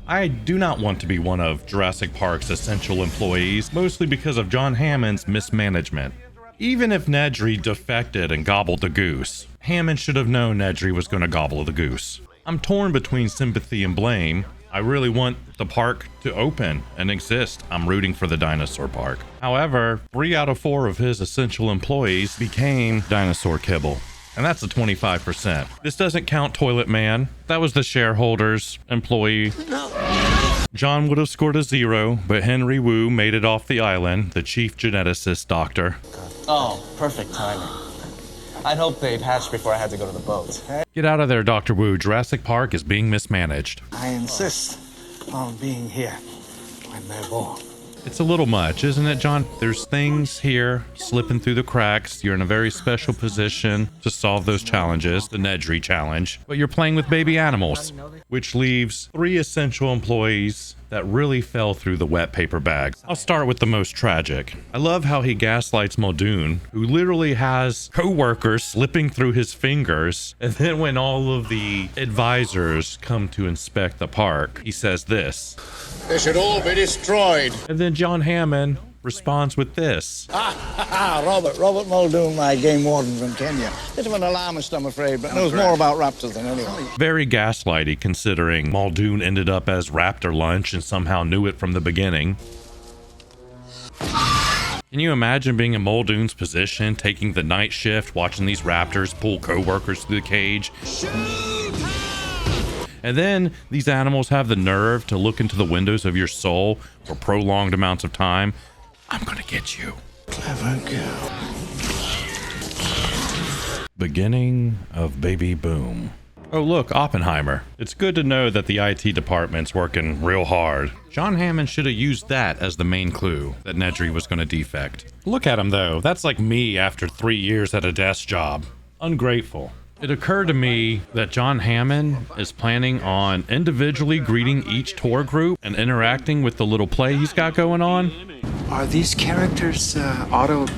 I do not want to be one of Jurassic Park's essential employees, mostly because of John Hammond's mismanagement. Even if Nedry defected and gobbled the goose, Hammond should have known Nedry was going to gobble the goose. I'm torn between sympathy and blame. I really want the park to open and exist. I'm rooting for the dinosaur park. However, 3 out of 4 of his essential employees became dinosaur kibble. And that's a 25%. This doesn't count Toilet Man. That was the shareholders' employee. John would have scored a 0, but Henry Wu made it off the island, the chief geneticist doctor. Oh, perfect timing. I'd hoped they'd hatch before I had to go to the boat. Get out of there, Dr. Wu. Jurassic Park is being mismanaged. I insist on being here when they're born. It's a little much, isn't it, John? There's things here slipping through the cracks. You're in a very special position to solve those challenges, the Nedry challenge, but you're playing with baby animals, which leaves 3 essential employees that really fell through the wet paper bag. I'll start with the most tragic. I love how he gaslights Muldoon, who literally has co-workers slipping through his fingers, and then when all of the advisors come to inspect the park, he says this: "They should all be destroyed." And then John Hammond responds with this. Robert Muldoon, my game warden from Kenya. Bit of an alarmist, I'm afraid, but knows more about raptors than anyone. Very gaslighty, considering Muldoon ended up as raptor lunch and somehow knew it from the beginning. Can you imagine being in Muldoon's position, taking the night shift, watching these raptors pull co-workers through the cage? And then these animals have the nerve to look into the windows of your soul for prolonged amounts of time. I'm gonna get you. Clever girl. Beginning of Baby Boom. Oh look, Oppenheimer. It's good to know that the IT department's working real hard. John Hammond should have used that as the main clue that Nedry was gonna defect. Look at him though, that's like me after 3 years at a desk job. Ungrateful. It occurred to me that John Hammond is planning on individually greeting each tour group and interacting with the little play he's got going on. Are these characters erotica?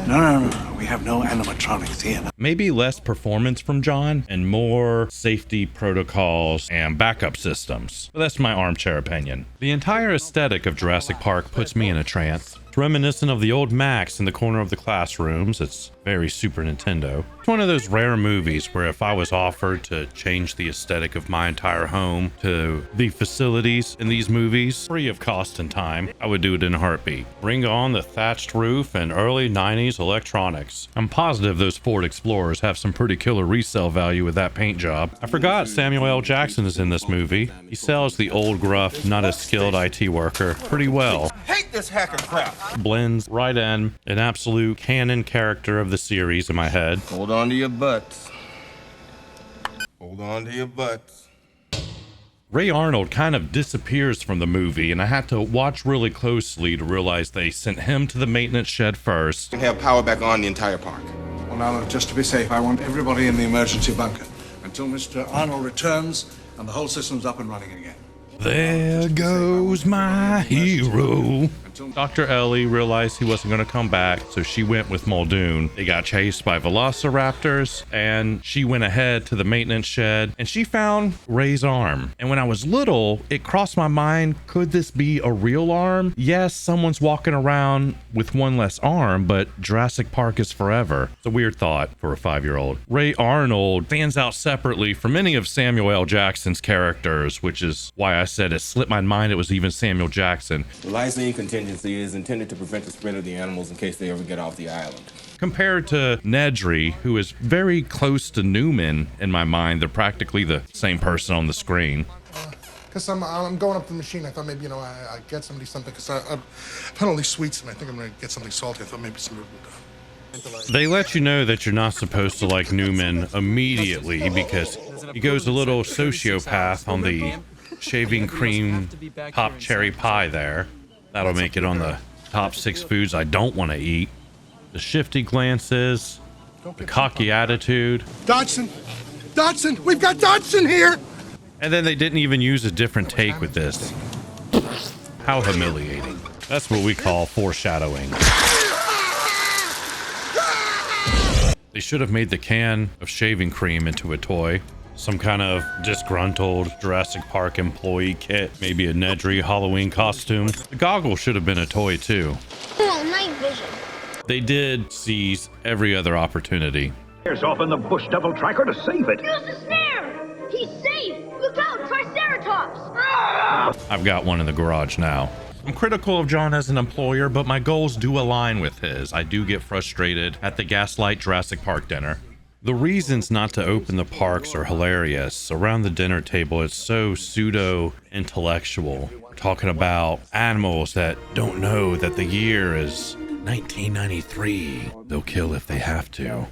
No. We have no animatronics here. Maybe less performance from John and more safety protocols and backup systems. But that's my armchair opinion. The entire aesthetic of Jurassic Park puts me in a trance. It's reminiscent of the old Max in the corner of the classrooms. It's very Super Nintendo. It's one of those rare movies where if I was offered to change the aesthetic of my entire home to the facilities in these movies, free of cost and time, I would do it in a heartbeat. Bring on the thatched roof and early 90s electronics. I'm positive those Ford Explorers have some pretty killer resale value with that paint job. I forgot Samuel L. Jackson is in this movie. He sells the old gruff, not as skilled IT worker pretty well. Hate this hacker crap. Blends right in, an absolute canon character of the series in my head. Hold on to your butts. Hold on to your butts. Ray Arnold kind of disappears from the movie, and I had to watch really closely to realize they sent him to the maintenance shed first. We have power back on the entire park. Well, now, just to be safe, I want everybody in the emergency bunker until Mr. Arnold returns and the whole system's up and running again. There goes my hero. Dr. Ellie realized he wasn't going to come back, so she went with Muldoon. They got chased by velociraptors, and she went ahead to the maintenance shed, and she found Ray's arm. And when I was little, it crossed my mind, could this be a real arm? Yes, someone's walking around with one less arm, but Jurassic Park is forever. It's a weird thought for a 5-year-old. Ray Arnold stands out separately from any of Samuel L. Jackson's characters, which is why I said it slipped my mind it was even Samuel Jackson. The licensing contingency is intended to prevent the spread of the animals in case they ever get off the island. Compared to Nedry, who is very close to Newman in my mind, they're practically the same person on the screen. Because I'm going up the machine. I thought maybe, I'd get somebody something. Because I've had all these sweets, and I think I'm going to get something salty. I thought maybe somebody would... They let you know that you're not supposed to like Newman immediately because he goes a little sociopath on the shaving cream top cherry pie there. That'll make it on the top 6 foods I don't want to eat. The shifty glances, the cocky attitude. Dodson! We've got Dodson here! And then they didn't even use a different take with this. How humiliating. That's what we call foreshadowing. They should have made the can of shaving cream into a toy. Some kind of disgruntled Jurassic Park employee kit, maybe a Nedry Halloween costume. The goggles should have been a toy too. Oh, night vision. They did seize every other opportunity. There's off in the bush devil tracker to save it. Use the snare! He's safe! Look out, Triceratops! I've got one in the garage now. I'm critical of John as an employer, but my goals do align with his. I do get frustrated at the Gaslight Jurassic Park dinner. The reasons not to open the parks are hilarious. Around the dinner table, it's so pseudo-intellectual. We're talking about animals that don't know that the year is 1993. They'll kill if they have to.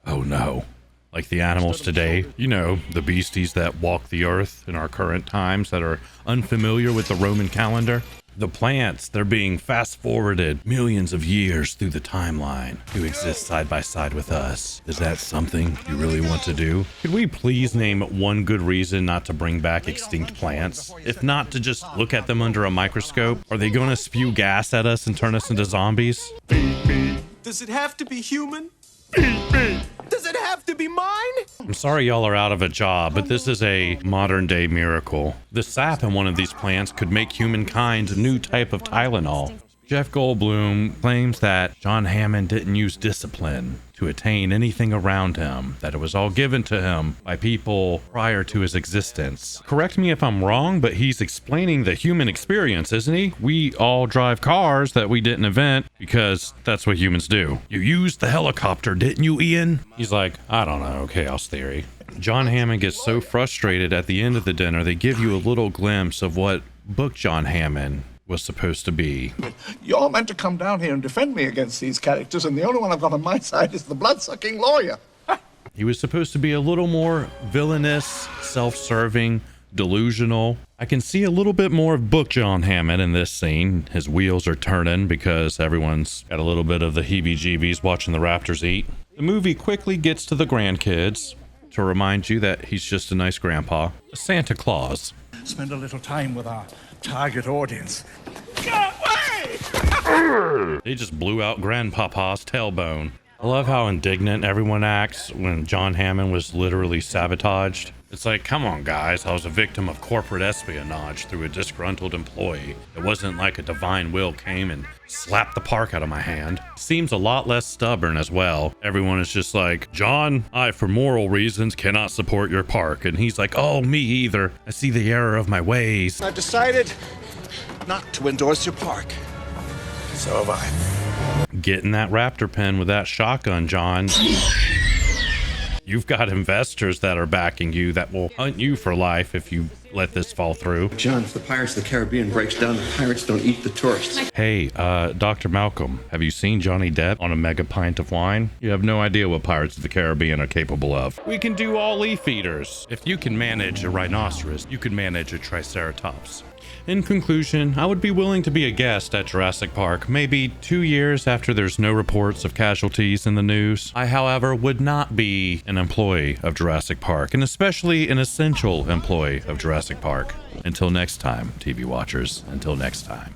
Oh no. Like the animals today, you know, the beasties that walk the earth in our current times that are unfamiliar with the Roman calendar. The plants, they're being fast forwarded millions of years through the timeline to exist side by side with us. Is that something you really want to do? Could we please name one good reason not to bring back extinct plants? If not to just look at them under a microscope? Are they going to spew gas at us and turn us into zombies? Does it have to be human? Does it have to be mine? I'm sorry y'all are out of a job, but this is a modern day miracle. The sap in one of these plants could make humankind a new type of Tylenol. Jeff Goldblum claims that John Hammond didn't use discipline to attain anything around him, that it was all given to him by people prior to his existence. Correct me if I'm wrong, but he's explaining the human experience, isn't he? We all drive cars that we didn't invent because that's what humans do. You used the helicopter, didn't you, Ian? He's like, I don't know, chaos theory. John Hammond gets so frustrated at the end of the dinner, they give you a little glimpse of what book John Hammond was supposed to be. You're meant to come down here and defend me against these characters, and the only one I've got on my side is the blood-sucking lawyer. He was supposed to be a little more villainous, self-serving, delusional. I can see a little bit more of book John Hammond in this scene. His wheels are turning because everyone's got a little bit of the heebie-jeebies watching the raptors eat. The movie quickly gets to the grandkids to remind you that he's just a nice grandpa, a Santa Claus. Spend a little time with our target audience. They just blew out Grandpapa's tailbone. I love how indignant everyone acts when John Hammond was literally sabotaged. It's like, come on guys, I was a victim of corporate espionage through a disgruntled employee. It wasn't like a divine will came and slapped the park out of my hand. Seems a lot less stubborn as well. Everyone is just like, John, I for moral reasons cannot support your park. And he's like, oh, me either. I see the error of my ways. I've decided not to endorse your park. So have I. Get in that raptor pen with that shotgun, John. You've got investors that are backing you that will hunt you for life if you let this fall through. John, if the Pirates of the Caribbean breaks down, the pirates don't eat the tourists. Hey, Dr. Malcolm, have you seen Johnny Depp on a mega pint of wine? You have no idea what Pirates of the Caribbean are capable of. We can do all leaf eaters. If you can manage a rhinoceros, you can manage a triceratops. In conclusion, I would be willing to be a guest at Jurassic Park, maybe 2 years after there's no reports of casualties in the news. I, however, would not be an employee of Jurassic Park, and especially an essential employee of Jurassic Park. Until next time, TV watchers, until next time.